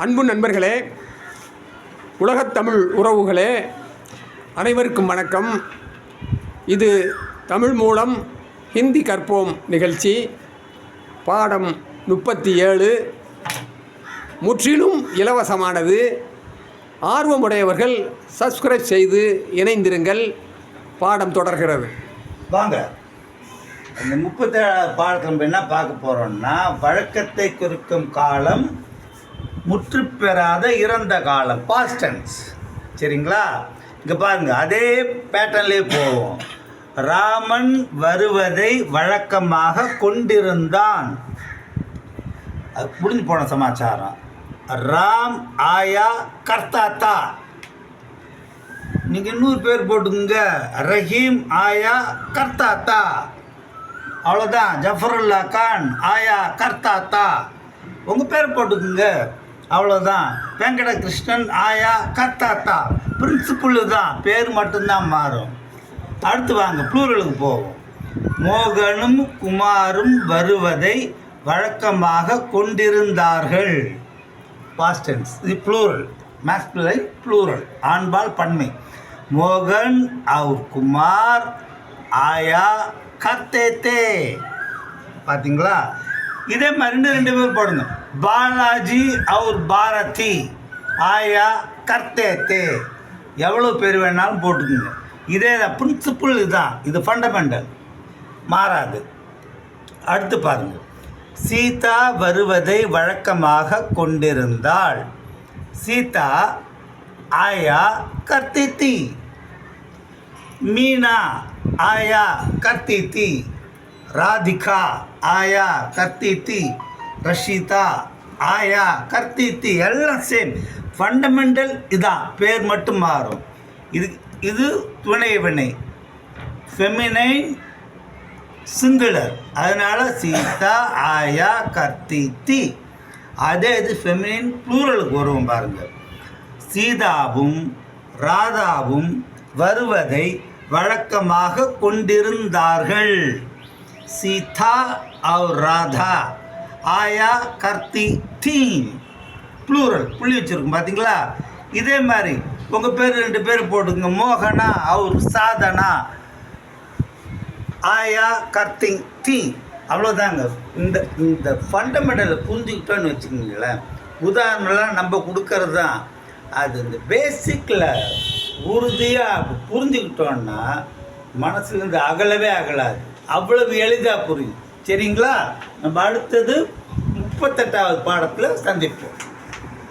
அன்பு நண்பர்களே, உலகத்தமிழ் உறவுகளே, அனைவருக்கும் வணக்கம். இது தமிழ் மூலம் ஹிந்தி கற்போம் நிகழ்ச்சி. பாடம் 37 முற்றிலும் இலவசமானது. ஆர்வமுடையவர்கள் சப்ஸ்கிரைப் செய்து இணைந்திருங்கள். பாடம் தொடர்கிறது. வாங்க, இந்த 37 பாடத்தில் நம்ம என்ன பார்க்க போகிறோம்னா, வழக்கத்தை குறிக்கும் காலம் முற்று பெறாத இறந்த காலம், பாஸ்ட் டென்ஸ். சரிங்களா? இங்கே பாருங்கள், அதே பேட்டர்ன்லேயே போவோம். ராமன் வருவதை வழக்கமாக கொண்டிருந்தான். அது முடிஞ்சு போன சமாச்சாரம். ராம் ஆயா கர்த்தாத்தா. நீங்கள் இன்னொரு பேர் போட்டுங்க, ரஹீம் ஆயா கர்த்தாத்தா. அவ்வளோதான். ஜஃபருல்லா கான் ஆயா கர்த்தாத்தா. உங்கள் பேர் போட்டுக்குங்க, அவ்வளோதான். வெங்கடகிருஷ்ணன் ஆயா கர்த்தாத்தா. பிரின்சிபல் தான், பேர் மட்டும்தான் மாறும். அடுத்து வாங்க, ப்ளூரலுக்கு போவோம். மோகனும் குமாரும் வருவதை வழக்கமாக கொண்டிருந்தார்கள். Past tense. இது ப்ளூரல், மேஸ்குலைன் ப்ளூரல், ஆண்பால் பன்மை. மோகன் और குமார் ஆயா கர்த்தே தே. பார்த்தீங்களா? இதே மாதிரி ரெண்டு பேர் போடுங்க. பாலாஜி और பாரதி ஆயா கர்த்தே தே. எவ்வளோ பேர் வேணாலும் போட்டுக்குங்க. இதே தான், பிரின்சிபல் இதுதான். இது ஃபண்டமெண்டல், மாறாது. அடுத்து பாருங்கள். சீதா வருவதை வழக்கமாக கொண்டிருந்தாள். சீதா ஆயா கர்த்தி தி. மீனா ஆயா கர்த்தி தி. ராதிகா ஆயா கர்த்தி தி. ரஷிதா ஆயா கர்த்தி தி. எல்லாம் சேம், ஃபண்டமெண்டல் இதான், பேர் மட்டும் மாறும். இது துணை வினை, ஃபெமினைன் சிங்குலர். அதனால் சீதா ஆயா கர்த்தி தி. அதே இது ஃபெமினைன் ப்ளூரலுக்கு வருவோம் பாருங்கள். சீதாவும் ராதாவும் வருவதை வழக்கமாக கொண்டிருந்தார்கள். சீதா और ராதா ஆயா கர்த்தி தீ. ப்ளூரல் புள்ளி வச்சுருக்கும், பார்த்தீங்களா? இதே மாதிரி உங்கள் பேர் ரெண்டு பேர் போட்டுங்க. மோகனா और சாதனா ஆயா கர்த்தி தீ. அவ்வளோதாங்க. இந்த ஃபண்டமெண்டலை புரிஞ்சுக்கிட்டோன்னு வச்சுக்கோங்களேன். உதாரணம்லாம் நம்ம கொடுக்கறது தான். அது இந்த பேசிக்கில் உறுதியாக புரிஞ்சுக்கிட்டோன்னா மனசுலேருந்து அகலவே அகலாது. அவ்வளவு எளிதாக புரியும். சரிங்களா? நம்ம அடுத்தது 38வது பாடத்தில் சந்திப்போம்.